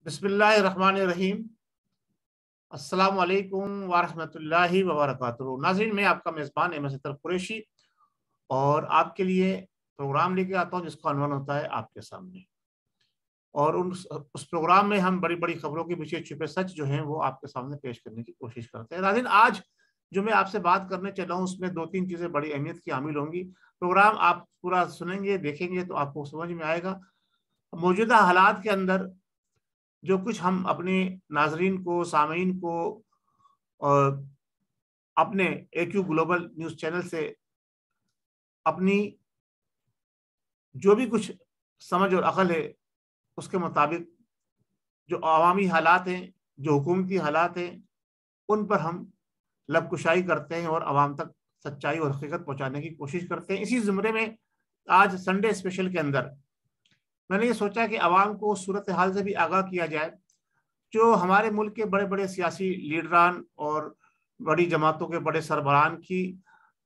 بسم اللہ الرحمن الرحیم۔ السلام علیکم ورحمۃ وبرکاتہ۔ ناظرین، میں آپ کا میزبان احمد ستر قریشی اور آپ کے لیے پروگرام لے کے آتا ہوں جس کا عنوان ہوتا ہے آپ کے سامنے، اور اس پروگرام میں ہم بڑی بڑی خبروں کے پیچھے چھپے سچ جو ہیں وہ آپ کے سامنے پیش کرنے کی کوشش کرتے ہیں۔ ناظرین، آج جو میں آپ سے بات کرنے چلا ہوں اس میں دو تین چیزیں بڑی اہمیت کی حامل ہوں گی۔ پروگرام آپ پورا سنیں گے، دیکھیں گے تو آپ کو سمجھ میں آئے گا موجودہ حالات کے اندر جو کچھ ہم اپنے ناظرین کو، سامعین کو اور اپنے اے کیو گلوبل نیوز چینل سے اپنی جو بھی کچھ سمجھ اور عقل ہے اس کے مطابق جو عوامی حالات ہیں، جو حکومتی حالات ہیں، ان پر ہم لب کشائی کرتے ہیں اور عوام تک سچائی اور حقیقت پہنچانے کی کوشش کرتے ہیں۔ اسی زمرے میں آج سنڈے اسپیشل کے اندر میں نے یہ سوچا کہ عوام کو صورتحال سے بھی آگاہ کیا جائے۔ جو ہمارے ملک کے بڑے بڑے سیاسی لیڈران اور بڑی جماعتوں کے بڑے سربراہان کی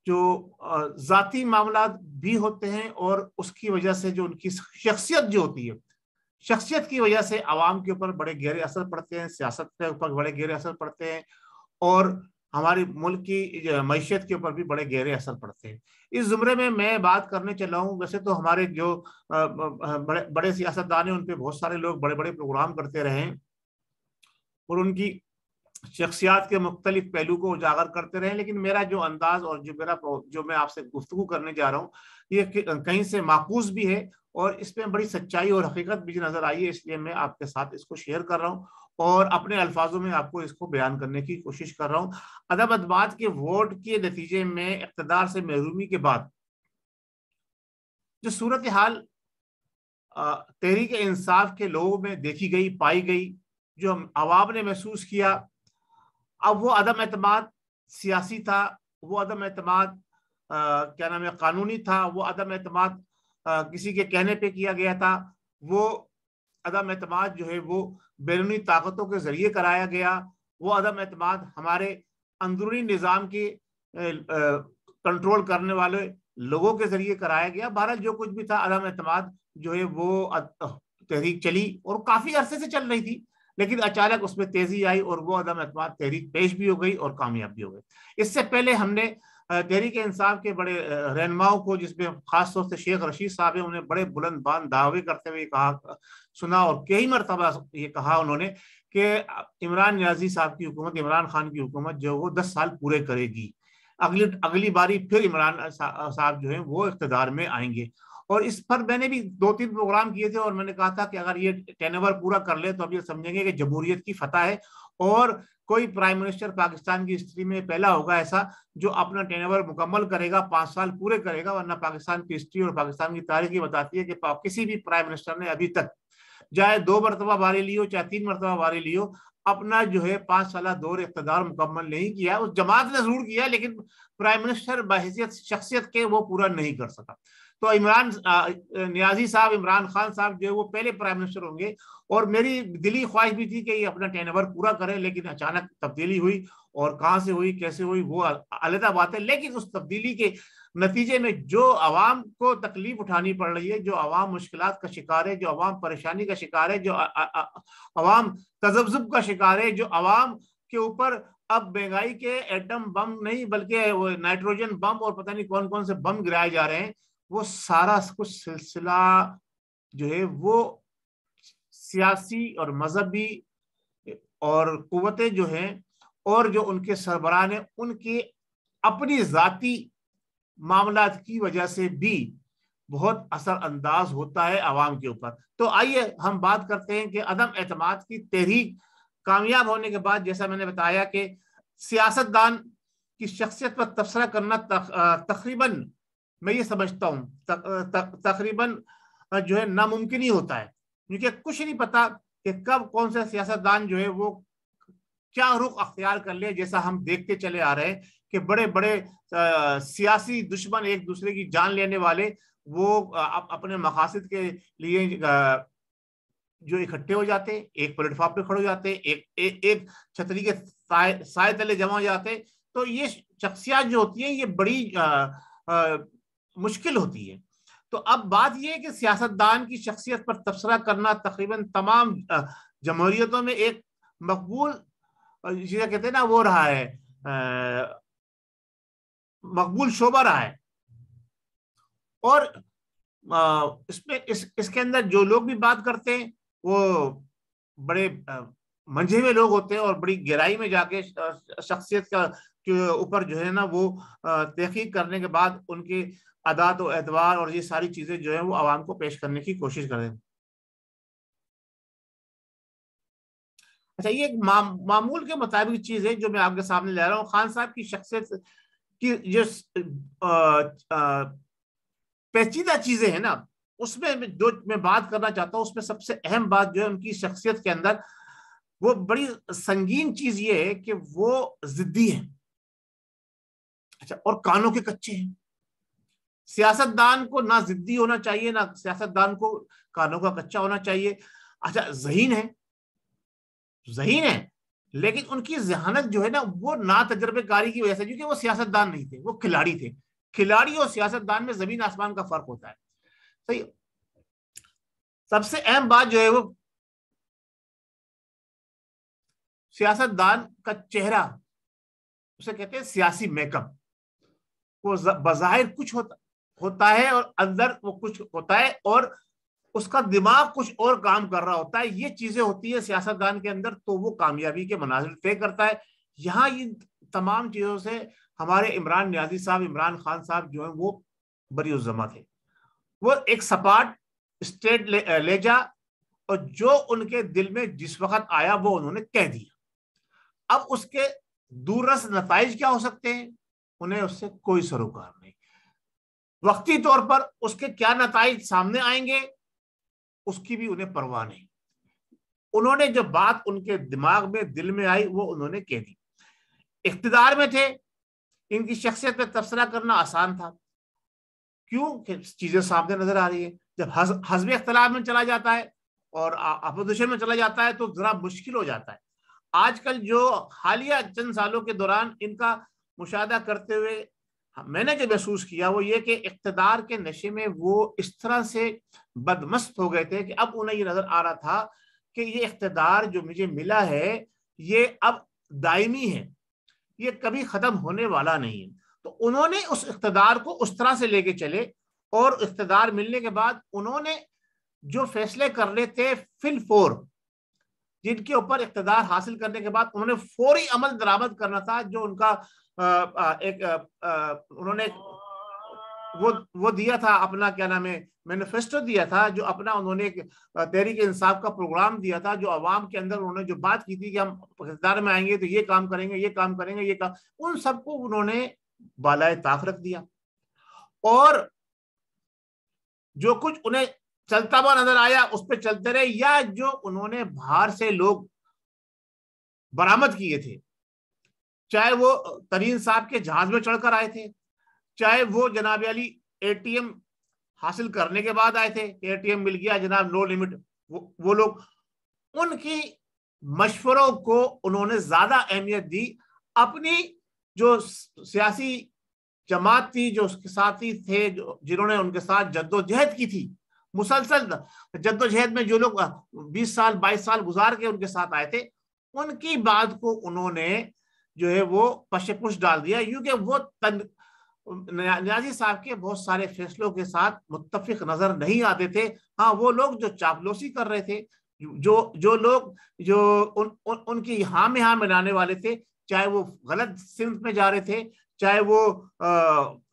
جو ذاتی معاملات بھی ہوتے ہیں، اور اس کی وجہ سے جو ان کی شخصیت جو ہوتی ہے، شخصیت کی وجہ سے عوام کے اوپر بڑے گہرے اثر پڑتے ہیں، سیاست کے اوپر بڑے گہرے اثر پڑتے ہیں، اور ہماری ملک کی معیشت کے اوپر بھی بڑے گہرے اثر پڑتے ہیں۔ اس زمرے میں بات کرنے چلا ہوں۔ ویسے تو ہمارے جو بڑے سیاستدان ہیں ان پہ بہت سارے لوگ بڑے بڑے پروگرام کرتے رہے ہیں اور ان کی شخصیات کے مختلف پہلو کو اجاگر کرتے رہے، لیکن میرا جو انداز اور جو میں آپ سے گفتگو کرنے جا رہا ہوں یہ کہیں سے معکوس بھی ہے، اور اس میں بڑی سچائی اور حقیقت بھی نظر آئی ہے، اس لیے میں آپ کے ساتھ اس کو شیئر کر رہا ہوں اور اپنے الفاظوں میں آپ کو اس کو بیان کرنے کی کوشش کر رہا ہوں۔ ادب اتباعت کے ووٹ کے نتیجے میں اقتدار سے محرومی کے بعد جو صورتحال تحریک انصاف کے لوگوں میں دیکھی گئی، پائی گئی، جو عوام نے محسوس کیا، اب وہ عدم اعتماد سیاسی تھا، وہ عدم اعتماد کیا نام ہے قانونی تھا، وہ عدم اعتماد کسی کے کہنے پہ کیا گیا تھا، وہ عدم اعتماد جو ہے وہ بیرونی طاقتوں کے ذریعے کرایا گیا، وہ عدم اعتماد ہمارے اندرونی نظام کے کنٹرول کرنے والے لوگوں کے ذریعے کرایا گیا۔ بہرحال جو کچھ بھی تھا، عدم اعتماد جو ہے وہ تحریک چلی اور کافی عرصے سے چل رہی تھی، لیکن اچانک اس میں تیزی آئی اور وہ عدم اعتماد تحریک پیش بھی ہو گئی اور کامیاب بھی ہو گئی۔ اس سے پہلے ہم نے تحریک انصاف کے بڑے رہنماؤں کو، جس میں خاص طور سے شیخ رشید صاحب ہیں، انہیں بڑے بلند بان دعوے کرتے ہوئے سنا اور کئی مرتبہ یہ کہا انہوں نے کہ عمران نیازی صاحب کی حکومت، عمران خان کی حکومت جو وہ 10 سال پورے کرے گی، اگلی باری پھر عمران صاحب جو ہیں وہ اقتدار میں آئیں گے۔ اور اس پر میں نے بھی 2-3 پروگرام کیے تھے اور میں نے کہا تھا کہ اگر یہ ٹینور پورا کر لے تو اب یہ سمجھیں گے کہ جمہوریت کی فتح ہے، اور کوئی پرائم منسٹر پاکستان کی ہسٹری میں پہلا ہوگا ایسا جو اپنا ٹینور مکمل کرے گا، 5 سال پورے کرے گا، ورنہ پاکستان کی ہسٹری اور پاکستان کی تاریخ یہ بتاتی ہے کہ کسی بھی پرائم منسٹر نے ابھی تک چاہے 2 مرتبہ باری لی ہو، چاہے 3 مرتبہ باری لی ہو، اپنا جو ہے 5 سالہ دور اقتدار مکمل نہیں کیا۔ اس جماعت نے ضرور کیا، لیکن پرائم منسٹر بحیثیت شخصیت کے وہ پورا نہیں کر سکا۔ تو عمران نیازی صاحب، عمران خان صاحب جو ہے وہ پہلے پرائم منسٹر ہوں گے، اور میری دلی خواہش بھی تھی کہ یہ اپنا ٹینور پورا کرے، لیکن اچانک تبدیلی ہوئی، اور کہاں سے ہوئی، کیسے ہوئی، وہ علیحدہ بات ہے۔ لیکن اس تبدیلی کے نتیجے میں جو عوام کو تکلیف اٹھانی پڑ رہی ہے، جو عوام مشکلات کا شکار ہے، جو عوام پریشانی کا شکار ہے، جو عوام تذبذب کا شکار ہے، جو عوام کے اوپر اب مہنگائی کے ایٹم بم نہیں بلکہ وہ نائٹروجن بم اور پتہ نہیں کون کون سے بم گرائے جا رہے ہیں، وہ سارا کچھ سلسلہ جو ہے وہ سیاسی اور مذہبی اور قوتیں جو ہیں اور جو ان کے سربراہ ہیں ان کے اپنی ذاتی معاملات کی وجہ سے بھی بہت اثر انداز ہوتا ہے عوام کے اوپر۔ تو آئیے ہم بات کرتے ہیں کہ عدم اعتماد کی تحریک کامیاب ہونے کے بعد، جیسا میں نے بتایا کہ سیاستدان کی شخصیت پر تبصرہ کرنا تقریباً میں یہ سمجھتا ہوں تقریباً جو ہے ناممکن ہی ہوتا ہے، کیونکہ کچھ نہیں پتا کہ کب کون سے سیاستدان جو ہے وہ کیا رخ اختیار کر لے۔ جیسا ہم دیکھتے چلے آ رہے ہیں کہ بڑے بڑے سیاسی دشمن، ایک دوسرے کی جان لینے والے، وہ اپنے مقاصد کے لیے جو اکٹھے ہو جاتے، ایک پلیٹ فارم پہ کھڑے ہو جاتے، ایک چھتری کے سائے تلے جمع ہو جاتے۔ تو یہ شخصیات جو ہوتی ہیں یہ بڑی مشکل ہوتی ہے۔ تو اب بات یہ ہے کہ سیاستدان کی شخصیت پر تبصرہ کرنا تقریباً تمام جمہوریتوں میں ایک مقبول جسے کہتے ہیں نا وہ رہا ہے، مقبول شعبہ رہا ہے. اور اس کے اندر جو لوگ بھی بات کرتے ہیں وہ بڑے منجھے ہوئے لوگ ہوتے ہیں اور بڑی گہرائی میں جا کے شخصیت کے اوپر جو ہے نا وہ تحقیق کرنے کے بعد ان کے عادات و اعتبار اور یہ ساری چیزیں جو ہیں وہ عوام کو پیش کرنے کی کوشش کریں. اچھا، یہ ایک معمول کے مطابق چیز ہے جو میں آپ کے سامنے لے رہا ہوں. خان صاحب کی شخصیت کی جو پیچیدہ چیزیں ہیں نا اس میں جو میں بات کرنا چاہتا ہوں اس میں سب سے اہم بات جو ہے ان کی شخصیت کے اندر وہ بڑی سنگین چیز یہ ہے کہ وہ ضدی ہیں. اچھا، اور کانوں کے کچے ہیں. سیاستدان کو نہ ضدی ہونا چاہیے نہ سیاستدان کو کانوں کا کچا ہونا چاہیے. اچھا، ذہین ہے لیکن ان کی ذہانت جو ہے نا وہ نا تجربے کاری کی وجہ سے، کیونکہ وہ سیاستدان نہیں تھے، وہ کھلاڑی تھے. کھلاڑی اور سیاستدان میں زمین آسمان کا فرق ہوتا ہے. صحیح. سب سے اہم بات جو ہے وہ سیاستدان کا چہرہ، اسے کہتے ہیں سیاسی میک اپ. وہ بظاہر کچھ ہوتا ہے اور اندر وہ کچھ ہوتا ہے اور اس کا دماغ کچھ اور کام کر رہا ہوتا ہے. یہ چیزیں ہوتی ہیں سیاستدان کے اندر تو وہ کامیابی کے مناظر طے کرتا ہے. یہاں ان تمام چیزوں سے ہمارے عمران نیازی صاحب، عمران خان صاحب جو ہیں وہ بری الزمہ تھے. وہ ایک سپاٹ اسٹیٹ لے جا اور جو ان کے دل میں جس وقت آیا وہ انہوں نے کہہ دیا. اب اس کے دوررس نتائج کیا ہو سکتے ہیں انہیں اس سے کوئی سروکار نہیں. وقتی طور پر اس کے کیا نتائج سامنے آئیں گے اس کی بھی انہیں پرواہ نہیں. انہوں نے جو بات ان کے دماغ میں دل میں آئی وہ انہوں نے کہہ دی. اقتدار میں تھے، ان کی شخصیت پہ تبصرہ کرنا آسان تھا. کیوں کہ چیزیں سامنے نظر آ رہی ہے. جب حزب اختلاف میں چلا جاتا ہے اور اپوزیشن میں چلا جاتا ہے تو ذرا مشکل ہو جاتا ہے. آج کل جو حالیہ چند سالوں کے دوران ان کا مشاہدہ کرتے ہوئے میں نے جو محسوس کیا وہ یہ کہ اقتدار کے نشے میں وہ اس طرح سے بدمست ہو گئے تھے کہ اب انہیں یہ نظر آ رہا تھا کہ یہ اقتدار جو مجھے ملا ہے یہ اب دائمی ہے، یہ کبھی ختم ہونے والا نہیں ہے. تو انہوں نے اس اقتدار کو اس طرح سے لے کے چلے اور اقتدار ملنے کے بعد انہوں نے جو فیصلے کرنے تھے فی الفور، جن کے اوپر اقتدار حاصل کرنے کے بعد انہوں نے فوری عمل درآمد کرنا تھا. جو ان کا انہوں نے وہ دیا تھا اپنا کیا نام ہے مینیفیسٹو دیا تھا، جو اپنا انہوں نے تحریک انصاف کا پروگرام دیا تھا، جو عوام کے اندر انہوں نے جو بات کی تھی کہ ہم اقتدار میں آئیں گے تو یہ کام کریں گے، یہ کام کریں گے، یہ کام، ان سب کو انہوں نے بالائے طاق رکھ دیا. اور جو کچھ انہیں چلتا ہوا نظر آیا اس پہ چلتے رہے، یا جو انہوں نے باہر سے لوگ برآمد کیے تھے، چاہے وہ ترین صاحب کے جہاز میں چڑھ کر آئے تھے، چاہے وہ جناب علی اے ٹی ایم حاصل کرنے کے بعد آئے تھے کہ اے ٹی ایم مل گیا جناب نو لمٹ، وہ لوگ ان کی مشوروں کو انہوں نے زیادہ اہمیت دی. اپنی جو سیاسی جماعت تھی، جو اس کے ساتھی تھے، جنہوں نے ان کے ساتھ جدوجہد کی تھی، مسلسل جدوجہد میں جو لوگ 20 سال 22 سال گزار کے ان کے ساتھ آئے تھے، ان کی بات کو انہوں نے جو ہے وہ پش پش ڈال دیا. کیونکہ وہ نیازی صاحب کے بہت سارے فیصلوں کے ساتھ متفق نظر نہیں آتے تھے. ہاں، وہ لوگ جو چاپلوسی کر رہے تھے، جو لوگ جو ان کی ہاں میں ہاں ملانے والے تھے، چاہے وہ غلط سمت میں جا رہے تھے، چاہے وہ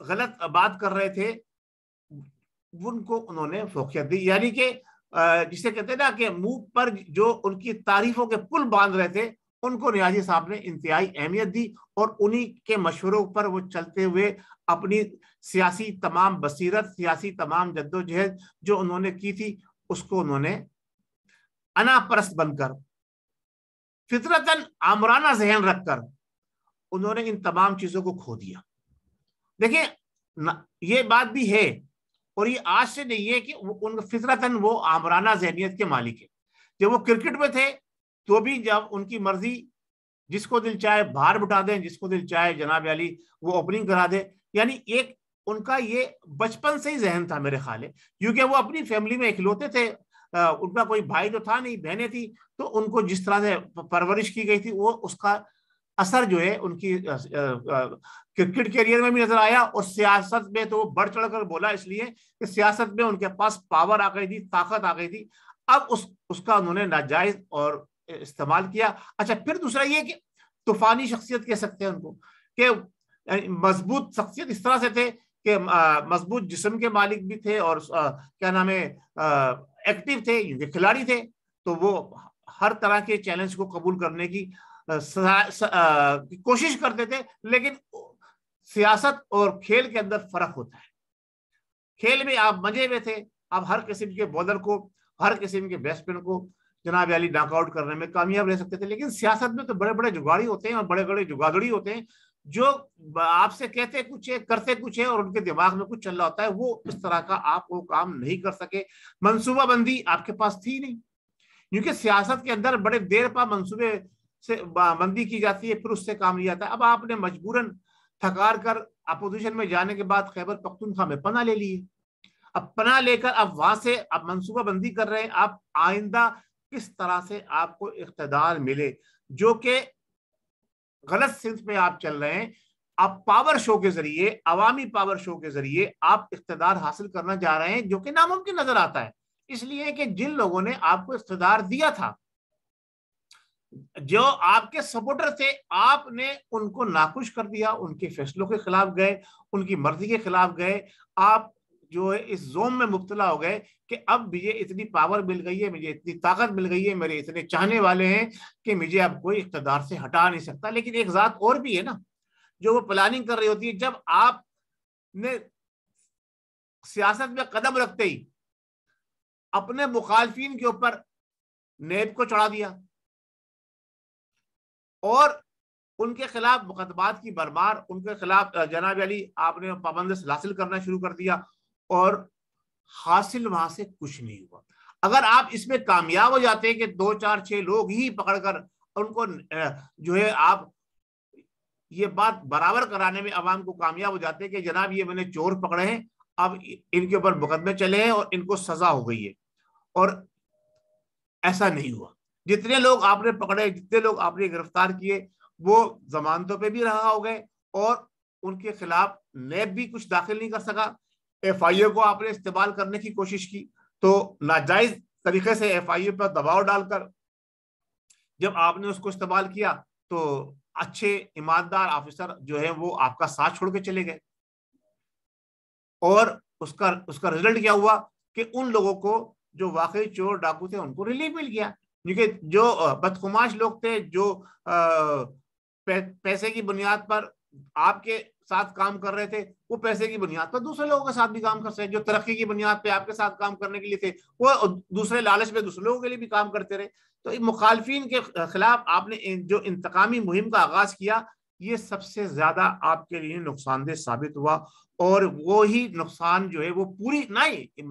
غلط بات کر رہے تھے، ان کو انہوں نے فوقیت دی. یعنی کہ جسے کہتے ہیں نا کہ منہ پر جو ان کی تعریفوں کے پل باندھ رہے تھے ان کو نیازی صاحب نے انتہائی اہمیت دی اور انہی کے مشوروں پر وہ چلتے ہوئے اپنی سیاسی تمام بصیرت، سیاسی تمام جدوجہد جو انہوں نے کی تھی اس کو انہوں نے انا پرست بن کر، فطرتاً آمرانہ ذہن رکھ کر انہوں نے ان تمام چیزوں کو کھو دیا. دیکھیں یہ بات بھی ہے اور یہ آج سے نہیں ہے کہ ان فطرتاً وہ آمرانہ ذہنیت کے مالک ہے. جب وہ کرکٹ میں تھے تو بھی جب ان کی مرضی، جس کو دل چاہے باہر بٹھا دیں، جس کو دل چاہے جناب علی وہ اوپننگ کرا دے. یعنی ایک ان کا یہ بچپن سے ہی ذہن تھا میرے خیال ہے، کیونکہ وہ اپنی فیملی میں اکلوتے تھے، ان کا کوئی بھائی تو تھا نہیں، بہنیں تھی، تو ان کو جس طرح سے پرورش کی گئی تھی وہ اس کا اثر جو ہے ان کی کرکٹ کیریئر میں بھی نظر آیا، اور سیاست میں تو وہ بڑھ چڑھ کر بولا، اس لیے کہ سیاست میں ان کے پاس پاور آ گئی تھی، طاقت آ گئی تھی، اب اس کا انہوں نے ناجائز اور استعمال کیا۔ اچھا، پھر دوسرا یہ کہ طوفانی شخصیت کہہ سکتے ہیں ان کو، کہ مضبوط شخصیت اس طرح سے تھے کہ مضبوط جسم کے مالک بھی تھے، اور کیا نام ہے ایکٹیو تھے، کھلاڑی تھے، تو وہ ہر طرح کے چیلنج کو قبول کرنے کی کوشش کرتے تھے۔ لیکن سیاست اور کھیل کے اندر فرق ہوتا ہے، کھیل میں آپ مزے میں تھے، آپ ہر قسم کے بولر کو، ہر قسم کے بیٹسمین کو جناب علی ناک آؤٹ کرنے میں کامیاب رہ سکتے تھے، لیکن سیاست میں تو بڑے بڑے جگاڑی ہوتے ہیں اور بڑے بڑے جگادڑی ہوتے ہیں، جو آپ سے کہتے کچھ ہے کرتے کچھ ہے، اور ان کے دماغ میں کچھ چل رہا ہوتا ہے، وہ اس طرح کا آپ وہ کام نہیں کر سکے۔ منصوبہ بندی آپ کے پاس تھی نہیں، کیونکہ سیاست کے اندر بڑے دیر پا منصوبے سے بندی کی جاتی ہے، پھر اس سے کام لیا جاتا ہے۔ اب آپ نے مجبوراً تھکار کر اپوزیشن میں جانے کے بعد خیبر پختونخوا میں پناہ لے لی، اب پناہ لے کر اب وہاں سے اب منصوبہ بندی کر رہے ہیں آپ آئندہ کس طرح سے آپ کو اقتدار ملے، جو کہ غلط سمت میں آپ چل رہے ہیں۔ آپ پاور شو کے ذریعے، عوامی پاور شو کے ذریعے آپ اقتدار حاصل کرنا چاہ رہے ہیں، جو کہ ناممکن نظر آتا ہے، اس لیے کہ جن لوگوں نے آپ کو اقتدار دیا تھا، جو آپ کے سپورٹر تھے، آپ نے ان کو ناخوش کر دیا، ان کے فیصلوں کے خلاف گئے، ان کی مرضی کے خلاف گئے، آپ جو ہے اس زوم میں مبتلا ہو گئے کہ اب مجھے اتنی پاور مل گئی ہے، مجھے اتنی طاقت مل گئی ہے، میرے اتنے چاہنے والے ہیں کہ مجھے اب کوئی اقتدار سے ہٹا نہیں سکتا۔ لیکن ایک ذات اور بھی ہے نا، جو وہ پلاننگ کر رہی ہوتی ہے، جب آپ نے سیاست میں قدم رکھتے ہی اپنے مخالفین کے اوپر نیب کو چڑھا دیا اور ان کے خلاف مقدمات کی بھرمار، ان کے خلاف جناب علی آپ نے پابند حاصل کرنا شروع کر دیا، اور حاصل وہاں سے کچھ نہیں ہوا۔ اگر آپ اس میں کامیاب ہو جاتے کہ 2 4 6 لوگ ہی پکڑ کر ان کو جو ہے آپ یہ بات برابر کرانے میں عوام کو کامیاب ہو جاتے کہ جناب یہ میں نے چور پکڑے ہیں، اب ان کے اوپر مقدمے چلے ہیں اور ان کو سزا ہو گئی ہے، اور ایسا نہیں ہوا۔ جتنے لوگ آپ نے پکڑے، جتنے لوگ آپ نے گرفتار کیے، وہ ضمانتوں پہ بھی رہا ہو گئے، اور ان کے خلاف نیب بھی کچھ داخل نہیں کر سکا۔ ایف آئی اے کو آپ نے استعمال کرنے کی کوشش کی، تو ناجائز طریقے سے ایف آئی اے پر دباؤ ڈال کر جب آپ نے اس کو استعمال کیا، تو اچھے ایماندار آفیسر جو ہیں وہ آپ کا ساتھ چھوڑ کے چلے گئے، اور اس کا رزلٹ کیا ہوا کہ ان لوگوں کو جو واقعی چور ڈاکو تھے ان کو ریلیف مل گیا، کیونکہ جو بدخماش لوگ تھے، جو پیسے کی بنیاد پر آپ کے ساتھ کام کر رہے تھے، وہ پیسے کی بنیاد پر دوسرے لوگوں کے ساتھ بھی کام کر سکتے، جو ترقی کی بنیاد پہ آپ کے ساتھ کام کرنے کے لیے تھے، وہ دوسرے لالچ میں دوسرے لوگوں کے لیے بھی کام کرتے رہے۔ تو مخالفین کے خلاف آپ نے جو انتقامی مہم کا آغاز کیا، یہ سب سے زیادہ آپ کے لیے نقصان دہ ثابت ہوا، اور وہی نقصان جو ہے وہ پوری نہیں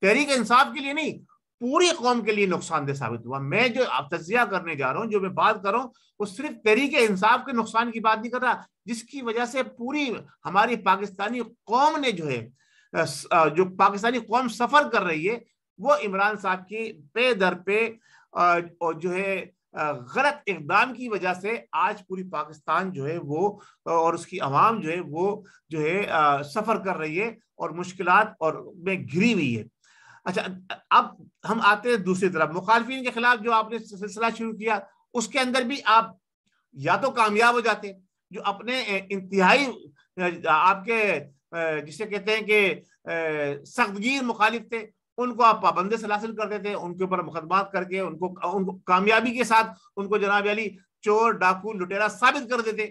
تحریک انصاف کے لیے نہیں، پوری قوم کے لیے نقصان دہ ثابت ہوا۔ میں جو تجزیہ کرنے جا رہا ہوں، جو میں بات کر رہا ہوں، وہ صرف تحریک انصاف کے نقصان کی بات نہیں کر رہا، جس کی وجہ سے پوری ہماری پاکستانی قوم نے جو ہے، جو پاکستانی قوم سفر کر رہی ہے، وہ عمران صاحب کی پے در پہ اور جو ہے غلط اقدام کی وجہ سے آج پوری پاکستان جو ہے وہ اور اس کی عوام جو ہے وہ جو ہے سفر کر رہی ہے اور مشکلات اور میں گھری ہوئی ہے۔ اچھا، اب ہم آتے ہیں دوسری طرف، مخالفین کے خلاف جو آپ نے سلسلہ شروع کیا، اس کے اندر بھی آپ یا تو کامیاب ہو جاتے، جو اپنے انتہائی آپ کے جسے کہتے ہیں کہ سخت گیر مخالف تھے، ان کو آپ پابندی سے حاصل کر دیتے، ان کے اوپر مقدمات کر کے ان کو کامیابی کے ساتھ ان کو جناب علی چور ڈاکو لٹیرا ثابت کر دیتے،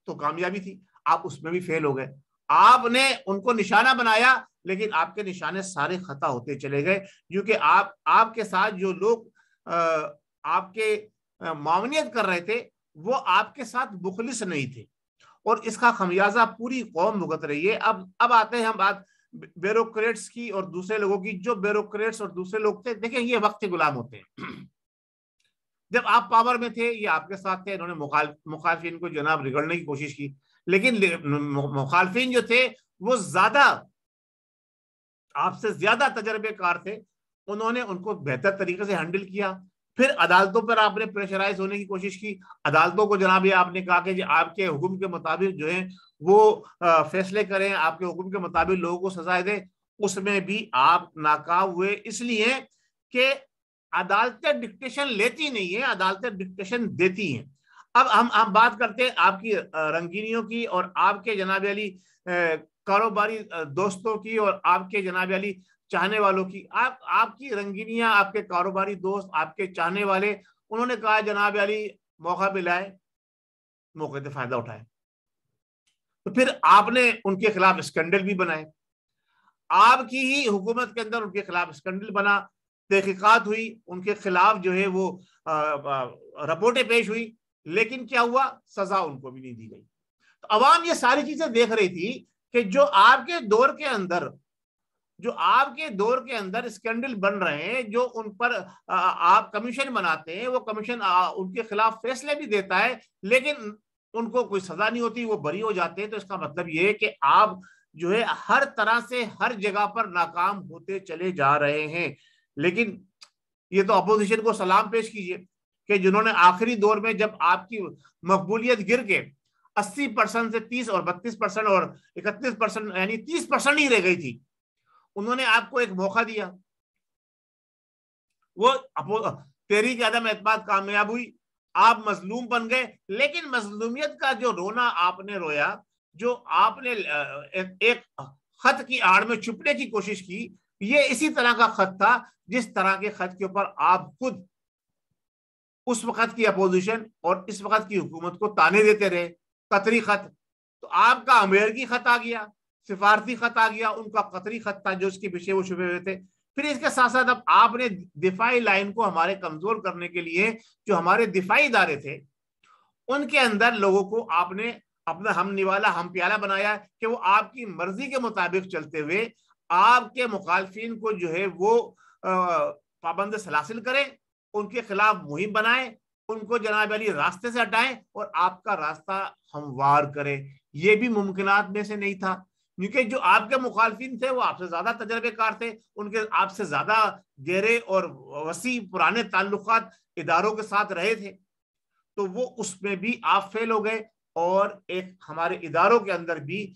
تو کامیابی تھی۔ آپ اس میں بھی فیل ہو گئے، آپ نے ان کو نشانہ بنایا، لیکن آپ کے نشانے سارے خطا ہوتے چلے گئے، کیونکہ آپ کے ساتھ جو لوگ آپ کے معاونیت کر رہے تھے، وہ آپ کے ساتھ مخلص نہیں تھے، اور اس کا خمیازہ پوری قوم بھگت رہی ہے۔ اب آتے ہیں ہم بات بیوروکریٹس کی اور دوسرے لوگوں کی۔ جو بیوروکریٹس اور دوسرے لوگ تھے، دیکھیں یہ وقت کے غلام ہوتے ہیں۔ جب آپ پاور میں تھے، یہ آپ کے ساتھ تھے، انہوں نے مخالفین کو جناب رگڑنے کی کوشش کی، لیکن مخالفین جو تھے وہ زیادہ آپ سے زیادہ تجربے کار تھے، انہوں نے ان کو بہتر طریقے سے ہینڈل کیا. پھر عدالتوں پر آپ نے پریشرائز ہونے کی کوشش کی. عدالتوں کو جناب آپ نے کہا کہ جی آپ کے حکم کے مطابق جو ہیں وہ فیصلے کریں، آپ کے حکم کے مطابق لوگوں کو سزائیں دیں. اس میں بھی آپ ناکام ہوئے، اس لیے کہ عدالتیں ڈکٹیشن لیتی نہیں ہیں، عدالتیں ڈکٹیشن دیتی ہیں. اب ہم بات کرتے ہیں آپ کی رنگینیوں کی اور آپ کے جناب علی کاروباری دوستوں کی اور آپ کے جناب علی چاہنے والوں کی. آپ کی رنگینیاں، آپ کے کاروباری دوست، آپ کے چاہنے والے، انہوں نے کہا جناب علی موقع ملائے، موقع سے فائدہ اٹھائے. تو پھر آپ نے ان کے خلاف اسکینڈل بھی بنائے. آپ کی ہی حکومت کے اندر ان کے خلاف اسکینڈل بنا، تحقیقات ہوئی، ان کے خلاف جو ہے وہ رپورٹیں پیش ہوئی، لیکن کیا ہوا؟ سزا ان کو بھی نہیں دی گئی. تو عوام یہ ساری چیزیں دیکھ رہی تھی کہ جو آپ کے دور کے اندر اسکینڈل بن رہے ہیں، جو ان پر آپ کمیشن بناتے ہیں، وہ کمیشن ان کے خلاف فیصلے بھی دیتا ہے، لیکن ان کو کوئی سزا نہیں ہوتی، وہ بری ہو جاتے ہیں. تو اس کا مطلب یہ ہے کہ آپ جو ہے ہر طرح سے ہر جگہ پر ناکام ہوتے چلے جا رہے ہیں. لیکن یہ تو اپوزیشن کو سلام پیش کیجئے کہ جنہوں نے آخری دور میں جب آپ کی مقبولیت گر کے 80% سے 30 اور 32% اور 31%، یعنی 30% ہی رہ گئی تھی، انہوں نے آپ کو ایک موقع دیا. وہ تحریک عدم اعتماد کامیاب ہوئی، آپ مظلوم بن گئے. لیکن مظلومیت کا جو رونا آپ نے رویا، جو آپ نے ایک خط کی آڑ میں چھپنے کی کوشش کی، یہ اسی طرح کا خط تھا جس طرح کے خط کے اوپر آپ خود اس وقت کی اپوزیشن اور اس وقت کی حکومت کو تانے دیتے رہے. قطری خط، تو آپ کا امریکی خط آ گیا، سفارتی خط آ گیا، ان کا قطری خط تھا جو اس کے پیچھے وہ چھپے ہوئے تھے. پھر اس کے ساتھ ساتھ اب آپ نے دفاعی لائن کو ہمارے کمزور کرنے کے لیے جو ہمارے دفاعی ادارے تھے ان کے اندر لوگوں کو آپ نے اپنا ہم نوالا ہم پیالہ بنایا کہ وہ آپ کی مرضی کے مطابق چلتے ہوئے آپ کے مخالفین کو جو ہے وہ پابند سلاسل کریں، ان کے خلاف مہم بنائیں، ان کو جناب علی راستے سے ہٹائیں اور آپ کا راستہ ہموار کریں. یہ بھی ممکنات میں سے نہیں تھا، کیونکہ جو آپ کے مخالفین تھے وہ آپ سے زیادہ تجربے کار تھے، ان کے آپ سے زیادہ گہرے اور وسیع پرانے تعلقات اداروں کے ساتھ رہے تھے. تو وہ اس میں بھی آپ فیل ہو گئے، اور ایک ہمارے اداروں کے اندر بھی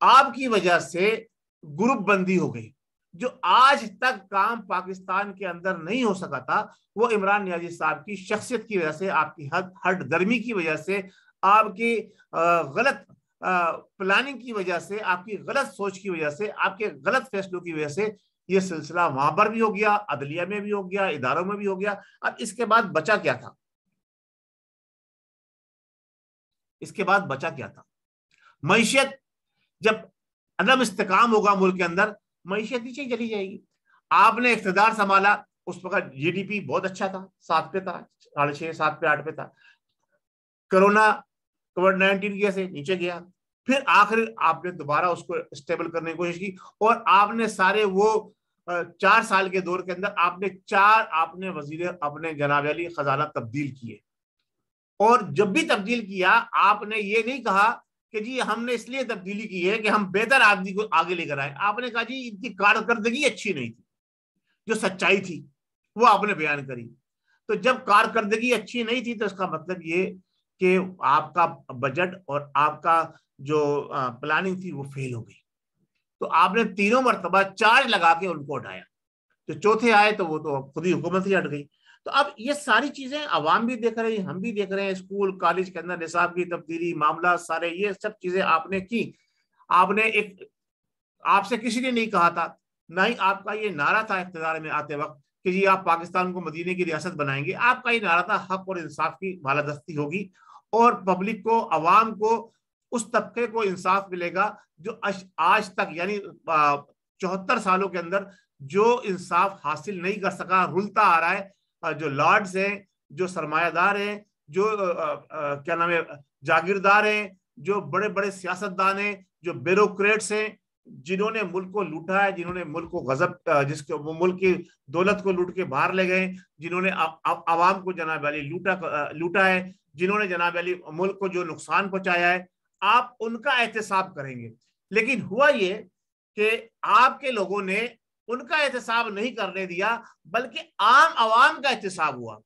آپ کی وجہ سے گروپ بندی ہو گئی. جو آج تک کام پاکستان کے اندر نہیں ہو سکا تھا، وہ عمران نیازی صاحب کی شخصیت کی وجہ سے، آپ کی ہٹ درمی کی وجہ سے، آپ کی غلط پلاننگ کی وجہ سے، آپ کی غلط سوچ کی وجہ سے، آپ کے غلط فیصلوں کی وجہ سے یہ سلسلہ وہاں پر بھی ہو گیا، عدلیہ میں بھی ہو گیا، اداروں میں بھی ہو گیا. اب اس کے بعد بچا کیا تھا؟ اس کے بعد بچا کیا تھا؟ معیشت جب عدم استحکام ہوگا ملک کے اندر، معیشت نیچے چلی جائے گی. آپ نے اقتدار سنبھالا، اس وقت جی ڈی پی بہت اچھا تھا، 7 پہ تھا، 6.5 7 پہ 8 پہ تھا. کورونا کووڈ-19 کی وجہ سے نیچے گیا. پھر آخر آپ نے دوبارہ اس کو اسٹیبل کرنے کی کوشش کی، اور آپ نے سارے وہ 4 سال کے دور کے اندر آپ نے وزیر اپنے جناب علی خزانہ تبدیل کیے. اور جب بھی تبدیل کیا، آپ نے یہ نہیں کہا کہ جی ہم نے اس لیے تبدیلی کی ہے کہ ہم بہتر آدمی کو آگے لے کر آئے. آپ نے کہا جی ان کی کارکردگی اچھی نہیں تھی، جو سچائی تھی وہ آپ نے بیان کری. تو جب کارکردگی اچھی نہیں تھی تو اس کا مطلب یہ کہ آپ کا بجٹ اور آپ کا جو پلاننگ تھی وہ فیل ہو گئی. تو آپ نے 3 مرتبہ چارج لگا کے ان کو ہٹایا. جو چوتھے آئے تو وہ تو خود ہی حکومت ہی ہٹ گئی. تو اب یہ ساری چیزیں عوام بھی دیکھ رہے ہیں، ہم بھی دیکھ رہے ہیں، اسکول کالج کے اندر نصاب کی تبدیلی، معاملات سارے، یہ سب چیزیں آپ نے کی. آپ نے آپ سے کسی نے نہیں کہا تھا، نہ ہی آپ کا یہ نعرہ تھا اقتدار میں آتے وقت کہ جی آپ پاکستان کو مدینے کی ریاست بنائیں گے. آپ کا یہ نعرہ تھا حق اور انصاف کی بالادستی ہوگی، اور پبلک کو، عوام کو، اس طبقے کو انصاف ملے گا جو آج تک یعنی 74 سالوں کے اندر جو انصاف حاصل نہیں کر سکا، رلتا آ رہا ہے. جو لارڈز ہیں، جو سرمایہ دار ہیں، جو کیا نام ہے جاگیردار ہیں، جو بڑے بڑے سیاستدان ہیں، جو بیوروکریٹس ہیں، جنہوں نے ملک کو لوٹا ہے، جنہوں نے ملک کو غضب وہ ملک کی دولت کو لوٹ کے باہر لے گئے، جنہوں نے عوام کو جناب علی لوٹا ہے، جنہوں نے جناب علی ملک کو جو نقصان پہنچایا ہے، آپ ان کا احتساب کریں گے. لیکن ہوا یہ کہ آپ کے لوگوں نے ان کا احتساب نہیں کرنے دیا بلکہ عام عوام کا احتساب ہوا.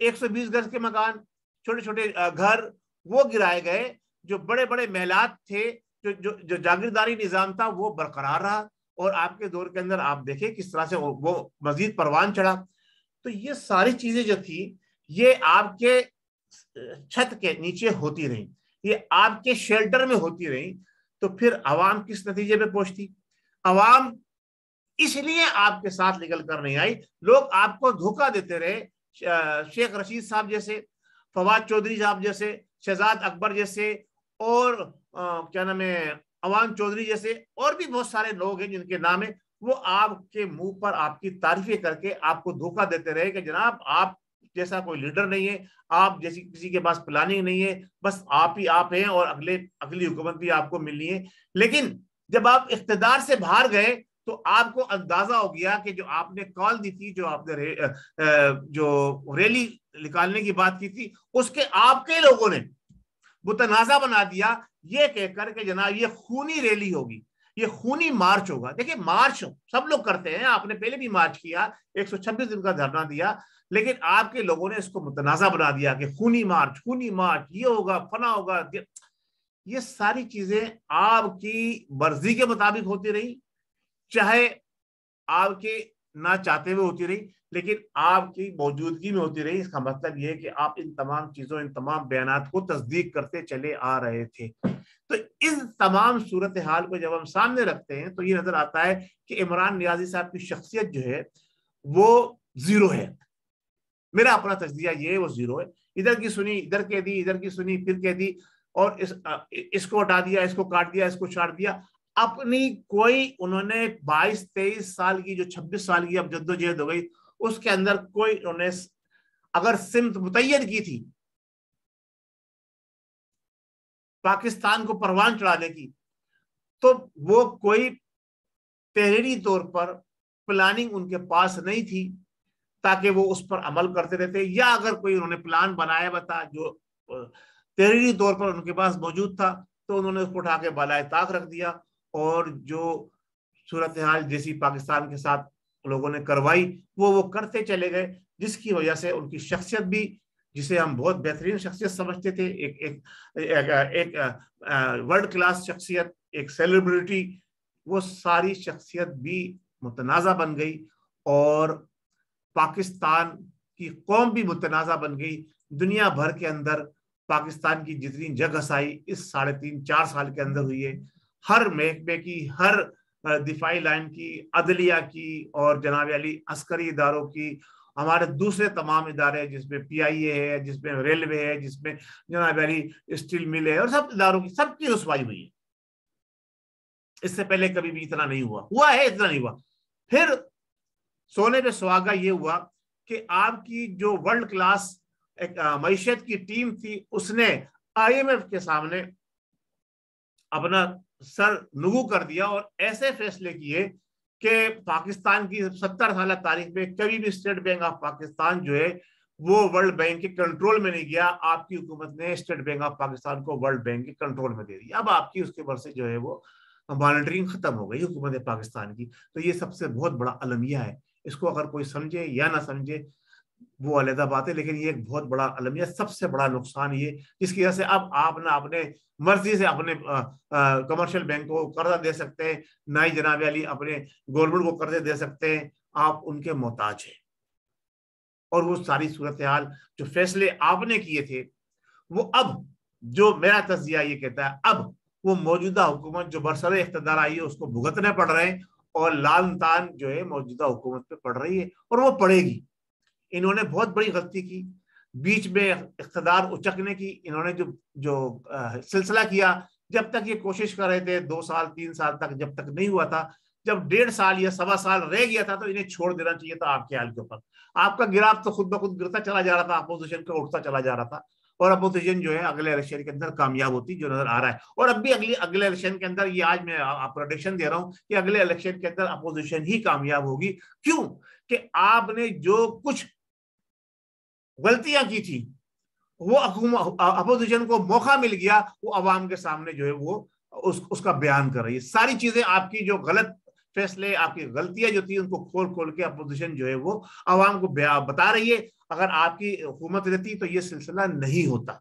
120 گز کے مکان، چھوٹے چھوٹے گھر وہ گرائے گئے. جو بڑے بڑے محلات تھے، جو جاگیرداری نظام تھا وہ برقرار رہا. اور آپ کے دور کے اندر آپ دیکھیں کس طرح سے وہ مزید پروان چڑھا. تو یہ ساری چیزیں جو تھی یہ آپ کے چھت کے نیچے ہوتی رہی، یہ آپ کے شیلٹر میں ہوتی رہی. تو پھر عوام کس نتیجے پہ پہنچتی؟ عوام اس لیے آپ کے ساتھ نکل کر نہیں آئی. لوگ آپ کو دھوکہ دیتے رہے. شیخ رشید صاحب جیسے، فواد چودھری صاحب جیسے، شہزاد اکبر جیسے، اور کیا نام ہے عوان چودھری جیسے، اور بھی بہت سارے لوگ ہیں جن کے نام ہے، وہ آپ کے منہ پر آپ کی تعریفیں کر کے آپ کو دھوکہ دیتے رہے کہ جناب آپ جیسا کوئی لیڈر نہیں ہے، آپ جیسی کسی کے پاس پلاننگ نہیں ہے، بس آپ ہی آپ ہیں اور اگلی حکومت بھی آپ کو ملنی ہے. لیکن جب آپ اقتدار سے باہر گئے تو آپ کو اندازہ ہو گیا کہ جو آپ نے کال دی تھی، جو آپ نے جو ریلی نکالنے کی بات کی تھی، اس کے آپ کے لوگوں نے متنازع بنا دیا یہ کہہ کر کہ جناب یہ خونی ریلی ہوگی، یہ خونی مارچ ہوگا. دیکھیں مارچ سب لوگ کرتے ہیں، آپ نے پہلے بھی مارچ کیا، 126 دن کا دھرنا دیا، لیکن آپ کے لوگوں نے اس کو متنازع بنا دیا کہ خونی مارچ یہ ہوگا، فنا ہوگا. یہ ساری چیزیں آپ کی مرضی کے مطابق ہوتی رہی، چاہے آپ کے نہ چاہتے ہوئے ہوتی رہی، لیکن آپ کی موجودگی میں ہوتی رہی. اس کا مطلب یہ ہے کہ آپ ان تمام چیزوں، ان تمام بیانات کو تصدیق کرتے چلے آ رہے تھے. تو اس تمام صورتحال کو جب ہم سامنے رکھتے ہیں تو یہ نظر آتا ہے کہ عمران نیازی صاحب کی شخصیت جو ہے وہ زیرو ہے. میرا اپنا تجزیہ یہ ہے، وہ زیرو ہے. ادھر کی سنی ادھر کہہ دی، ادھر کی سنی پھر کہہ دی، اور اس کو ہٹا دیا، اس کو کاٹ دیا، اس کو چھاٹ دیا. اپنی کوئی انہوں نے 22-23 سال کی، جو 26 سال کی اب جدوجہد ہو گئی، اس کے اندر کوئی انہوں نے اگر سمت متعین کی تھی پاکستان کو پروان چڑھانے کی، تو وہ کوئی تحریری طور پر پلاننگ ان کے پاس نہیں تھی تاکہ وہ اس پر عمل کرتے رہتے، یا اگر کوئی انہوں نے پلان بنایا بتا جو تحریری طور پر ان کے پاس موجود تھا تو انہوں نے اس کو اٹھا کے بالائے طاق رکھ دیا. اور جو صورتحال جیسی پاکستان کے ساتھ لوگوں نے کروائی وہ کرتے چلے گئے، جس کی وجہ سے ان کی شخصیت بھی، جسے ہم بہت بہترین شخصیت سمجھتے تھے، ایک ورلڈ کلاس شخصیت، ایک سیلیبریٹی، وہ ساری شخصیت بھی متنازع بن گئی. اور پاکستان کی قوم بھی متنازع بن گئی. دنیا بھر کے اندر پاکستان کی جتنی جگ ہسائی اس 3.5-4 سال کے اندر ہوئی ہے، ہر محکمے کی، ہر دفاعی لائن کی، عدلیہ کی، اور جناب علی عسکری اداروں کی، ہمارے دوسرے تمام ادارے جس میں پی آئی اے ہے، جس میں ریلوے ہے، جس میں جناب علی اسٹیل مل ہے، اور سب اداروں کی سب کی رسوائی ہوئی ہے. اس سے پہلے کبھی بھی اتنا نہیں ہوا ہے، اتنا نہیں ہوا. پھر سونے پہ سہاگا یہ ہوا کہ آپ کی جو ورلڈ کلاس ایک معیشت کی ٹیم تھی، اس نے آئی ایم ایف کے سامنے اپنا سر نگو کر دیا اور ایسے فیصلے کیے کہ پاکستان کی 70 سالہ تاریخ میں کبھی بھی اسٹیٹ بینک آف پاکستان جو ہے وہ ورلڈ بینک کے کنٹرول میں نہیں گیا. آپ کی حکومت نے اسٹیٹ بینک آف پاکستان کو ورلڈ بینک کے کنٹرول میں دے دیا. اب آپ کی اس کے برسے جو ہے وہ مانیٹرنگ ختم ہو گئی حکومت پاکستان کی. تو یہ سب سے بہت بڑا المیہ ہے. اس کو اگر کوئی سمجھے یا نہ سمجھے وہ علیحدہ بات ہے، لیکن یہ ایک بہت بڑا المیہ، سب سے بڑا نقصان یہ، جس کی وجہ سے اب آپ نہ اپنے مرضی سے اپنے کمرشل بینک کو قرضہ دے سکتے ہیں، نہ ہی جناب علی اپنے گورنمنٹ کو قرضے دے سکتے ہیں. آپ ان کے محتاج ہیں. اور وہ ساری صورتحال جو فیصلے آپ نے کیے تھے وہ اب، جو میرا تجزیہ یہ کہتا ہے، اب وہ موجودہ حکومت جو برسر اقتدار آئی ہے اس کو بھگتنے پڑ رہے ہیں، اور لعن طعن جو ہے موجودہ حکومت پہ پڑ رہی ہے، اور وہ پڑے گی. انہوں نے بہت بڑی غلطی کی بیچ میں اقتدار اچکنے کی. انہوں نے جو سلسلہ کیا، جب تک یہ کوشش کر رہے تھے 2 سال 3 سال تک، جب تک نہیں ہوا تھا، جب 1.5 سال یا 1.25 سال رہ گیا تھا تو انہیں چھوڑ دینا چاہیے تھا آپ کے حال کے اوپر. آپ کا گراف تو خود بخود گرتا چلا جا رہا تھا، اپوزیشن کا اٹھتا چلا جا رہا تھا، اور اپوزیشن جو ہے اگلے الیکشن کے اندر کامیاب ہوتی جو نظر آ رہا ہے. اور اب بھی اگلے الیکشن کے اندر، یہ آج میں پروڈکشن دے رہا ہوں کہ اگلے الیکشن کے اندر اپوزیشن ہی کامیاب ہوگی. کیوں کہ آپ نے جو کچھ غلطیاں کی تھی وہ اپوزیشن کو موقع مل گیا وہ عوام کے سامنے جو ہے وہ اس کا بیان کر رہی ہے. ساری چیزیں آپ کی جو غلط فیصلے آپ کی غلطیاں جو تھی ان کو کھول کھول کے اپوزیشن جو ہے وہ عوام کو بتا رہی ہے. اگر آپ کی حکومت رہتی تو یہ سلسلہ نہیں ہوتا.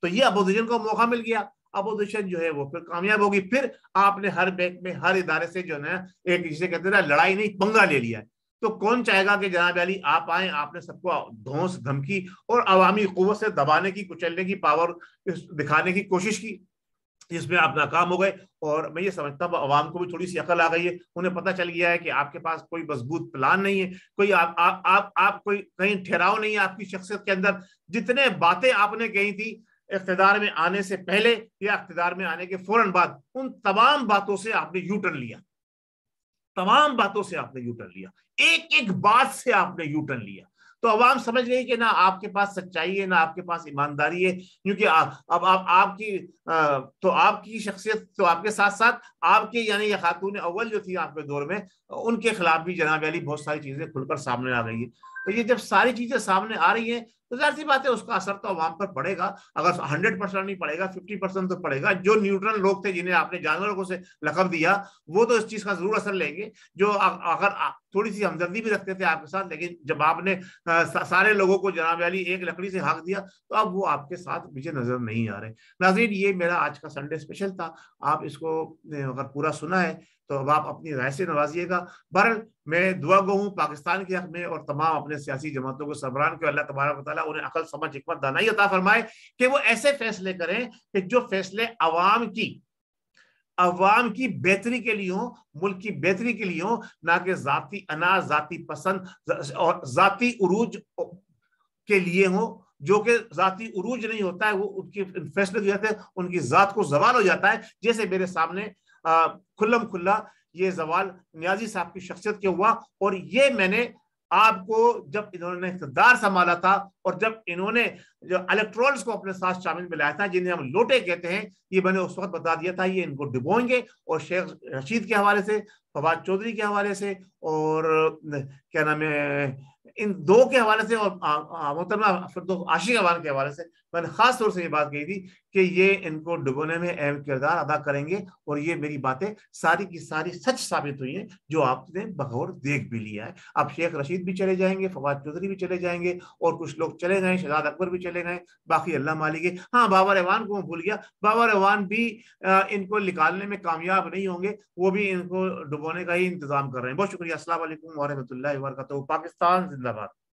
تو یہ اپوزیشن کو موقع مل گیا, اپوزیشن جو ہے وہ پھر کامیاب ہوگی. پھر آپ نے ہر بینک میں ہر ادارے سے جو ہے ایک جسے کہتے ہیں لڑائی نہیں پنگا لے لیا ہے. تو کون چاہے گا کہ جناب علی آپ آئیں, آپ نے سب کو دھونس دھمکی اور عوامی قوت سے دبانے کی کچلنے کی پاور دکھانے کی کوشش کی, جس میں آپ ناکام ہو گئے. اور میں یہ سمجھتا ہوں عوام کو بھی تھوڑی سی عقل آ گئی ہے, انہیں پتہ چل گیا ہے کہ آپ کے پاس کوئی مضبوط پلان نہیں ہے, کوئی آپ کوئی کہیں ٹھہراؤ نہیں ہے آپ کی شخصیت کے اندر. جتنے باتیں آپ نے کہی تھی اقتدار میں آنے سے پہلے یا اقتدار میں آنے کے فوراً بعد, ان تمام باتوں سے آپ نے یو ٹرن لیا, تمام باتوں سے آپ نے یو ٹرن لیا, ایک ایک بات سے آپ نے یو ٹرن لیا. تو عوام سمجھ گئی کہ نہ آپ کے پاس سچائی ہے نہ آپ کے پاس ایمانداری ہے, کیونکہ اب آپ کی تو آپ کی شخصیت تو آپ کے ساتھ ساتھ آپ کے یعنی یہ خاتون اول جو تھی آپ کے دور میں, ان کے خلاف بھی جناب علی بہت ساری چیزیں کھل کر سامنے آ گئی ہے. تو یہ جب ساری چیزیں سامنے آ رہی ہیں تو ظاہر سی بات ہے اس کا اثر تو عوام پر پڑے گا. اگر 100% نہیں پڑے گا 50% تو پڑے گا. جو نیوٹرل لوگ تھے جنہیں آپ نے جانوروں کو سے لقب دیا وہ تو اس چیز کا ضرور اثر لیں گے, جو اگر تھوڑی سی ہمدردی بھی رکھتے تھے آپ کے ساتھ, لیکن جب آپ نے سارے لوگوں کو جناب علی ایک لکڑی سے ہانک دیا تو اب وہ آپ کے ساتھ پیچھے نظر نہیں آ رہے. ناظرین یہ میرا آج کا سنڈے اسپیشل تھا, آپ اس کو اگر پورا سنا ہے تو اب آپ اپنی رائے سے نوازیے گا. بہرحال میں دعا گو ہوں پاکستان کے حق میں اور تمام اپنے سیاسی جماعتوں کو سربراہ کے اللہ تبارک و تعالیٰ انہیں عقل سمجھ حکمت دانائی عطا فرمائے کہ وہ ایسے فیصلے کریں کہ جو فیصلے عوام کی بہتری کے لیے ہوں, ملک کی بہتری کے لیے ہوں, نہ کہ ذاتی انا, ذاتی پسند اور ذاتی عروج کے لیے ہوں. جو کہ ذاتی عروج نہیں ہوتا ہے وہ ان کے فیصلے جو جاتے ہیں ان کی ذات کو زوال ہو جاتا ہے, جیسے میرے سامنے کھلم کھلا یہ زوال نیازی صاحب کی شخصیت کے ہوا. اور یہ میں نے آپ کو جب انہوں نے اقتدار سنبھالا تھا اور جب انہوں نے جو الیکٹرولز کو اپنے ساتھ شامل میں لایا تھا جنہیں ہم لوٹے کہتے ہیں, یہ میں نے اس وقت بتا دیا تھا یہ ان کو ڈبوئیں گے. اور شیخ رشید کے حوالے سے, فواد چودھری کے حوالے سے اور کیا نام ہے ان دو کے حوالے سے اور محترمہ فردوس عاشق عوان کے حوالے سے میں نے خاص طور سے یہ بات کہی تھی کہ یہ ان کو ڈبونے میں اہم کردار ادا کریں گے. اور یہ میری باتیں ساری کی ساری سچ ثابت ہوئی ہیں جو آپ نے بغور دیکھ بھی لیا ہے. اب شیخ رشید بھی چلے جائیں گے, فواد چودھری بھی چلے جائیں گے اور کچھ لوگ چلے گئے, شہزاد اکبر بھی چلے گئے, باقی اللہ مالک ہے. ہاں بابر اعوان کو میں بھول گیا, بابر اعوان بھی ان کو نکالنے میں کامیاب نہیں ہوں گے, وہ بھی ان کو ڈبونے کا ہی انتظام کر رہے ہیں. بہت شکریہ. السلام علیکم ورحمۃ اللہ وبرکاتہ. پاکستان زندہ باد.